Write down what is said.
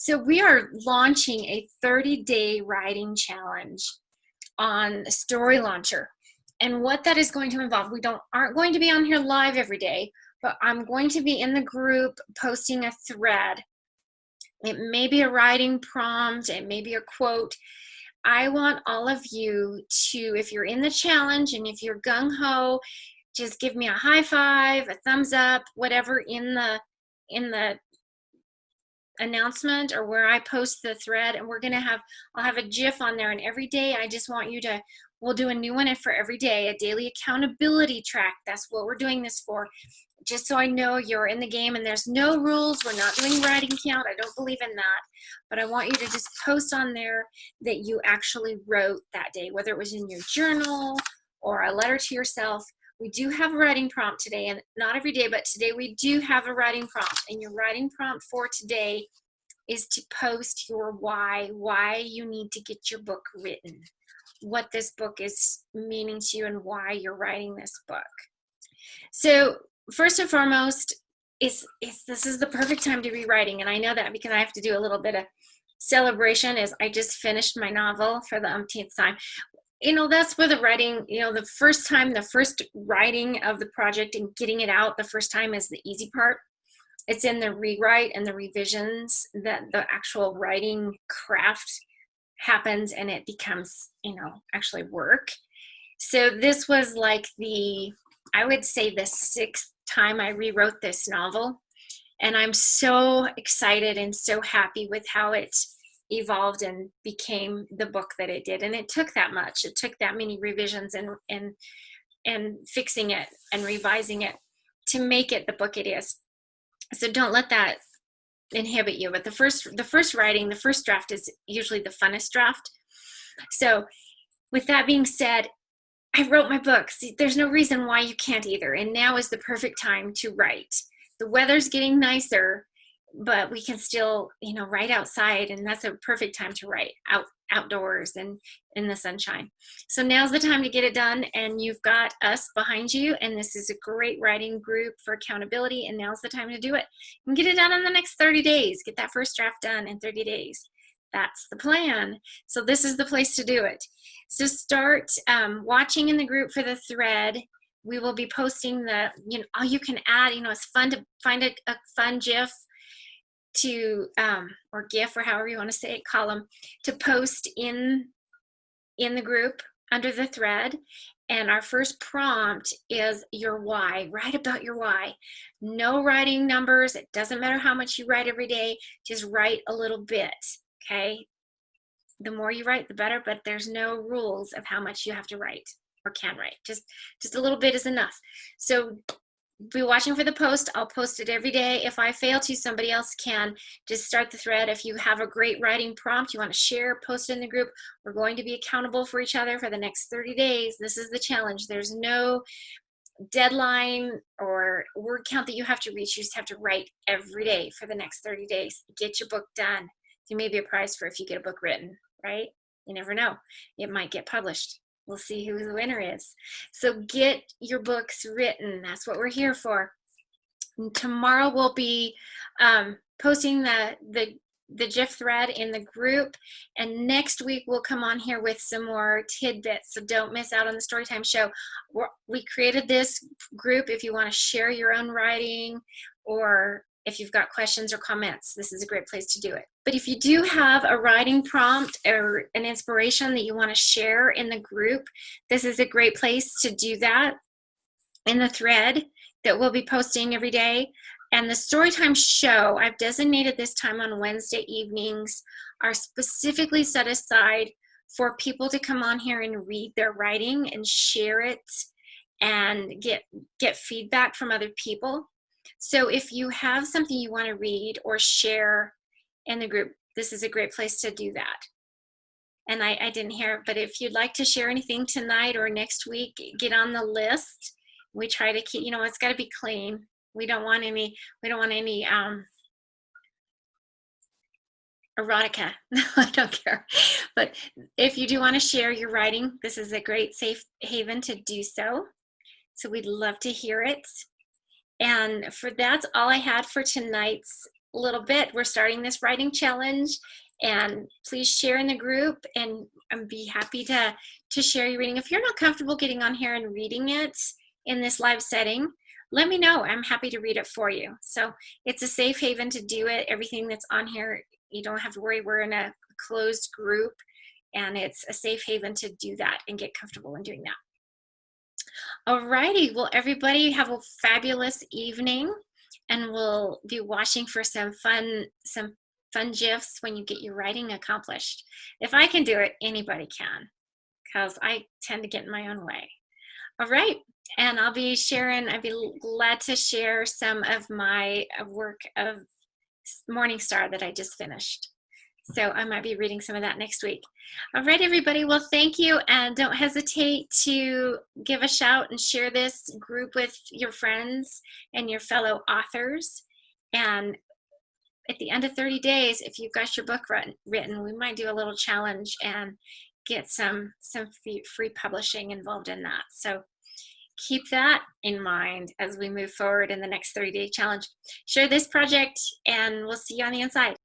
So we are launching a 30-day writing challenge on Story Launcher. And what that is going to involve, we aren't going to be on here live every day, but I'm going to be in the group posting a thread. It may be a writing prompt, it may be a quote. I want all of you to, if you're in the challenge and if you're gung-ho, just give me a high five, a thumbs up, whatever in the announcement or where I post the thread. And I'll have a GIF on there, and every day I just want you to, we'll do a new one for every day, a daily accountability track. That's what we're doing this for, just so I know you're in the game. And there's no rules. We're not doing writing count. I don't believe in that. But I want you to just post on there that you actually wrote that day, whether it was in your journal or a letter to yourself. We do have a writing prompt today, and not every day, but today we do have a writing prompt. And your writing prompt for today is to post your why you need to get your book written, what this book is meaning to you, and why you're writing this book. So first and foremost, this is the perfect time to be writing, and I know that because I have to do a little bit of celebration as I just finished my novel for the umpteenth time. You know, that's where the writing, you know, the first writing of the project and getting it out the first time is the easy part. It's in the rewrite and the revisions that the actual writing craft happens, and it becomes, you know, actually work. So this was like I would say the 6th time I rewrote this novel, and I'm so excited and so happy with how it evolved and became the book that it did. And it took that much. It took that many revisions and fixing it and revising it to make it the book it is. So don't let that inhibit you. But the first writing, the first draft is usually the funnest draft. So with that being said, I wrote my book. See, there's no reason why you can't either. And now is the perfect time to write. The weather's getting nicer, but we can still, you know, write outside, and that's a perfect time to write outdoors and in the sunshine. So now's the time to get it done, and you've got us behind you, and this is a great writing group for accountability, and now's the time to do it. You can get it done in the next 30 days. Get that first draft done in 30 days. That's the plan. So this is the place to do it. So start watching in the group for the thread. We will be posting all you can add, you know, it's fun to find a fun GIF to or GIF, or however you want to say it, column, to post in the group under the thread. And our first prompt is your why. Write about your why. No writing numbers. It doesn't matter how much you write every day. Just write a little bit, okay? The more you write, the better, but there's no rules of how much you have to write or can write. Just a little bit is enough. So be watching for the post. I'll post it every day. If I fail to, somebody else can. Just start the thread. If you have a great writing prompt you want to share, post it in the group. We're going to be accountable for each other for the next 30 days. This is the challenge. There's no deadline or word count that you have to reach. You just have to write every day for the next 30 days. Get your book done. There may be a prize for if you get a book written, right? You never know. It might get published. We'll see who the winner is. So get your books written. That's what we're here for. And tomorrow we'll be posting the GIF thread in the group. And next week we'll come on here with some more tidbits. So don't miss out on the Storytime show. We created this group if you want to share your own writing, or if you've got questions or comments, this is a great place to do it. But if you do have a writing prompt or an inspiration that you want to share in the group, this is a great place to do that in the thread that we'll be posting every day. And the Storytime show, I've designated this time on Wednesday evenings, are specifically set aside for people to come on here and read their writing and share it and get feedback from other people. So if you have something you want to read or share in the group, this is a great place to do that. And I didn't hear, but if you'd like to share anything tonight or next week, get on the list. We try to keep, you know, it's got to be clean. We don't want any erotica. No, I don't care. But if you do want to share your writing, this is a great safe haven to do so. So we'd love to hear it. And that's all I had for tonight's little bit. We're starting this writing challenge, and please share in the group, and I'd be happy to share your reading. If you're not comfortable getting on here and reading it in this live setting, let me know. I'm happy to read it for you. So it's a safe haven to do it. Everything that's on here, you don't have to worry. We're in a closed group, and it's a safe haven to do that and get comfortable in doing that. Alrighty, well, everybody have a fabulous evening, and we'll be watching for some fun GIFs when you get your writing accomplished. If I can do it, anybody can, because I tend to get in my own way. All right, and I'd be glad to share some of my work of Morningstar that I just finished. So I might be reading some of that next week. All right, everybody. Well, thank you. And don't hesitate to give a shout and share this group with your friends and your fellow authors. And at the end of 30 days, if you've got your book written, we might do a little challenge and get some free publishing involved in that. So keep that in mind as we move forward in the next 30-day challenge. Share this project, and we'll see you on the inside.